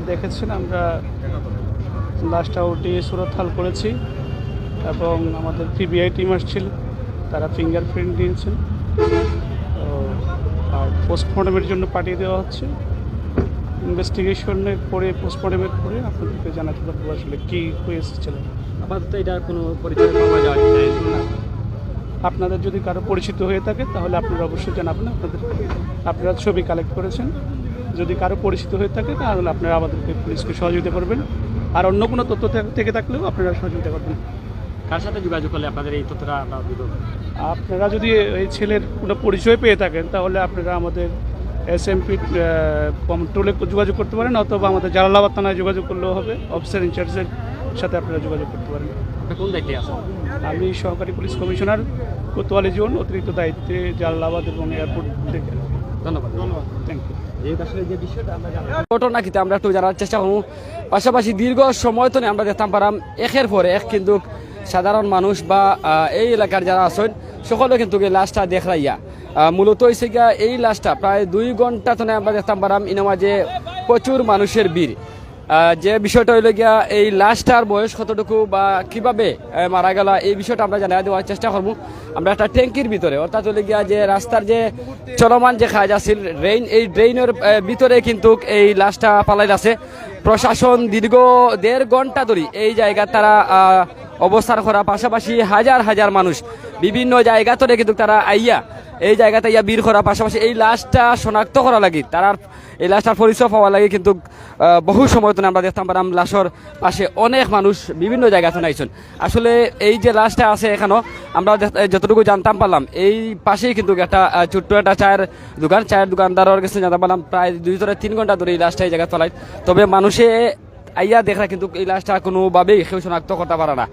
দেখেছেন আমরা লাশটা উঠিয়ে সুরতহাল করেছি এবং আমাদের পিবিআই টিম আসছিল, তারা ফিঙ্গারপ্রিন্ট দিয়েছেন। তো আর পোস্টমর্টমের জন্য পাঠিয়ে দেওয়া হচ্ছে। ইনভেস্টিগেশনের পরে, পোস্টমর্টমের পরে আপনাদেরকে জানাতে পারবো আসলে কী হয়েছিল। আপাতত এটার কোনো পরিচয় পাওয়া যায় না। আপনাদের যদি কারো পরিচিত হয়ে থাকে তাহলে আপনারা অবশ্যই জানাবেন। আপনারা ছবি কালেক্ট করেছেন, যদি কারো পরিচিত হয়ে থাকে তাহলে আপনারা আমাদেরকে পুলিশকে সহযোগিতা করবেন। আর অন্য কোনো তথ্য থেকে থাকলেও আপনারা সহযোগিতা করবেন। কার সাথে যোগাযোগ করলে আপনাদের এই তথ্যটা আমরা দিব? আপনারা যদি এই ছেলের কোনো পরিচয় পেয়ে থাকেন তাহলে আপনারা আমাদের এসএমপি কন্ট্রোলে যোগাযোগ করতে পারেন, অথবা আমাদের জালালাবাদ থানায় যোগাযোগ করলেও হবে। অফিসার ইনচার্জের সাথে আপনারা যোগাযোগ করতে পারেন। আপনি কোন দায়িত্বে আছেন? আমি সহকারী পুলিশ কমিশনার, কোতোয়ালি জোন, অতিরিক্ত দায়িত্বে জালালাবাদ এবং এয়ারপোর্ট থেকে। ধন্যবাদ। Thank you. ঘটনা কিন্তু আমরা একটু জানার চেষ্টা করবো। পাশাপাশি দীর্ঘ সময় তো আমরা দেখতাম পারাম একের পর এক কিন্তু সাধারণ মানুষ বা এই এলাকার যারা আছেন সকলে কিন্তু এই লাশটা দেখরাইয়া মূলত হয়েছে গিয়া এই লাশটা প্রায় 2 ঘন্টা তো আমরা দেখতাম পারাম ইনামাজে প্রচুর মানুষের ভিড়। যে বিষয়টা হইল গিয়া এই লাশটার বয়স কতটুকু বা কিভাবে মারা গেল এই বিষয়টা আমরা জানাই দেওয়ার চেষ্টা করবো। আমরা একটা ট্যাঙ্কির ভিতরে, অর্থাৎ হইল গিয়া যে রাস্তার যে চলমান যে কাজ আছে ড্রেন, এই ড্রেনের ভিতরে কিন্তু এই লাশটা পালাই আছে। প্রশাসন দীর্ঘ 1.5 ঘন্টা ধরে এই জায়গা তারা অবস্থান করা, পাশাপাশি হাজার হাজার মানুষ বিভিন্ন জায়গা ধরে কিন্তু তারা আইয়া এই জায়গাতে ইয়া বীর করা, পাশাপাশি এই লাশটা শনাক্ত করা লাগে, তারা এই লাশটার পরিচয় পাওয়া লাগে। কিন্তু বহু সময় তো আমরা দেখতাম পারাম লাশর পাশে অনেক মানুষ বিভিন্ন জায়গাতে আইছেন। আসলে এই যে লাশটা আছে এখানেও আমরা যতটুকু জানতাম পারলাম এই পাশেই কিন্তু একটা ছোট্ট একটা চায়ের দোকানদারের কাছে জানতাম পারলাম প্রায় 2 থেকে 3 ঘন্টা ধরে এই লাশটা এই জায়গায় চলাই। তবে মানুষে আইয়া দেখা কিন্তু এই লাশটা কোনোভাবেই কেউ শনাক্ত করতে পারে না।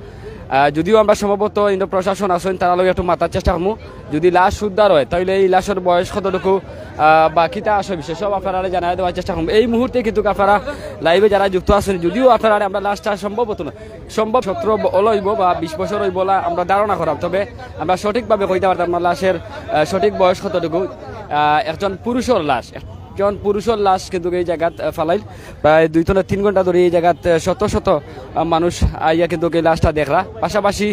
যদিও আমরা সম্ভবত প্রশাসন আসেন তারা লোক একটু মাথার চেষ্টা করবো, যদি লাশ উদ্ধার হয় তাহলে এই লাশের বয়স কতটুকু বা কিতা আসে বিষয় সব আপনারা জানাই দেওয়ার চেষ্টা করবো। এই মুহূর্তে কিন্তু আপনারা লাইভে যারা যুক্ত আছেন, যদিও আপনারা আমরা লাশটা সম্ভবত না সম্ভব 17 হইব বা 20 বছর হইব আমরা ধারণা করাম, তবে আমরা সঠিকভাবে কইতে পারতাম না লাশের সঠিক বয়স কতটুকু। একজন পুরুষের লাশ কিন্তু এই জায়গাত ফালাইল প্রায় 2 থেকে 3 ঘন্টা ধরে এই জায়গাত শত শত মানুষ আইয়া কিন্তু এই লাশটা দেখলা। পাশাপাশি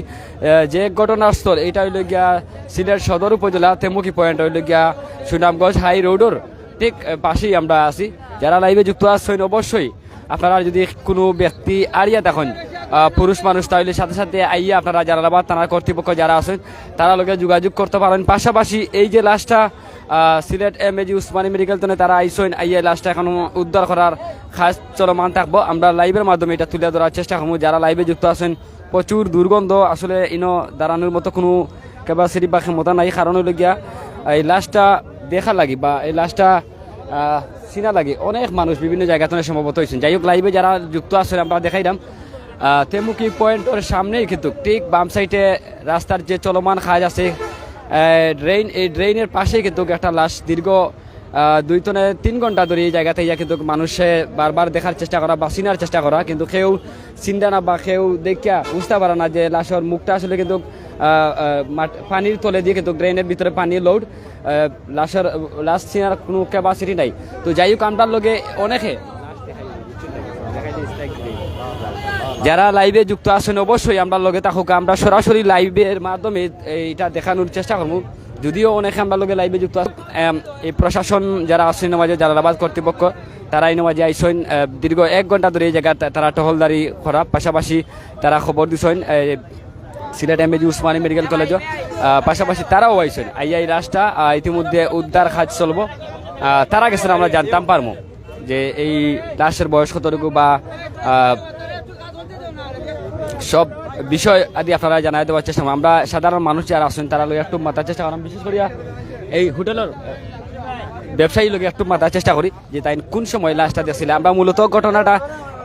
যে ঘটনাস্থল এটা হইল গিয়া সিলেট সদর উপজেলা তেমুকি পয়েন্ট হইল গিয়া সুনামগঞ্জ হাই রোডের ঠিক পাশেই আমরা আছি। যারা লাইভে যুক্ত আছেন অবশ্যই আপনারা যদি কোনো ব্যক্তি আরিয়া দেখেন পুরুষ মানুষ তাহলে সাথে সাথে আইয়া আপনারা জালালাবাদ থানার কর্তৃপক্ষ যারা আছেন তারা লোকে যোগাযোগ করতে পারেন। পাশাপাশি এই যে লাশটা সিলেট এমএজি উসমানী মেডিকেল থেকে তারা আইসেন, আইয়া লাশটা এখন উদ্ধার করার খাস চলমান থাকবো। আমরা লাইভের মাধ্যমে এটা তুলে ধরার চেষ্টা করবো। যারা লাইভে যুক্ত আছেন প্রচুর দুর্গন্ধ, আসলে ইনো দাঁড়ানোর মতো কোনো ক্যাপাসিটি বা ক্ষমতা নাই, কারণ হইল গিয়া এই লাশটা দেখা লাগি বা এই লাশটা চিনা লাগে অনেক মানুষ বিভিন্ন জায়গা থেকে সম্ভবত হয়েছেন। যাই হোক লাইভে যারা যুক্ত আছেন আমরা দেখাইলাম তেমুকি পয়েন্টের সামনেই কিন্তু ঠিক বাম সাইডে রাস্তার যে চলমান কাজ আছে ড্রেন, এই ড্রেনের পাশেই কিন্তু একটা লাশ দীর্ঘ 2 থেকে 3 ঘন্টা ধরে এই জায়গাতে ইয়া কিন্তু মানুষে বারবার দেখার চেষ্টা করা বা চিনার চেষ্টা করা, কিন্তু কেউ চিন্তা না বা কেউ দেখিয়া বুঝতে পারে না যে লাশের মুখটা আসলে কিন্তু পানির তলে দিয়ে কিন্তু ড্রেনের ভিতরে পানির লোড, লাশ চিনার কোনো ক্যাপাসিটি নাই। তো যাই হোক আমরা লোকে অনেকে যারা লাইভে যুক্ত আছেন অবশ্যই আমরা লগে থাকুক, আমরা সরাসরি লাইভের মাধ্যমে এইটা দেখানোর চেষ্টা করবো। যদিও অনেকে আমরা লগে লাইভে যুক্ত আছেন, এই প্রশাসন যারা আছেন নমাজে জালালাবাদ কর্তৃপক্ষ তারা এই নমাজে আইসেন দীর্ঘ 1 ঘন্টা ধরে এই জায়গা তারা টহলদারি করা, পাশাপাশি তারা খবর দিচ্ছেন সিলেট এমএজি উসমানী মেডিকেল কলেজও, পাশাপাশি তারাও আইসেন আইয়া এই লাশটা ইতিমধ্যে উদ্ধার কাজ চলবো। তারা গেছেন আমরা জানতাম পারবো যে এই লাশের বয়স কতটুকু বা সব বিষয় আদি আপনারা জানাই দেওয়ার চেষ্টা করবো। আমরা সাধারণ মানুষ যারা আছেন তারা লোক একটু মাথার চেষ্টা করেন, বিশেষ করিয়া এই হোটেলের ব্যবসায়ী লোক একটু মাথার চেষ্টা করি যে তাই কোন সময় লাশটা দেখছিল। আমরা মূলত ঘটনাটা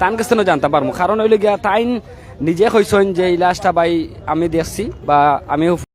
তান কাছ থেকে জানতে পারবো, কারণ হইলে গিয়া তাই নিজে কইছেন যে এই লাশটা ভাই আমি দেখছি বা আমি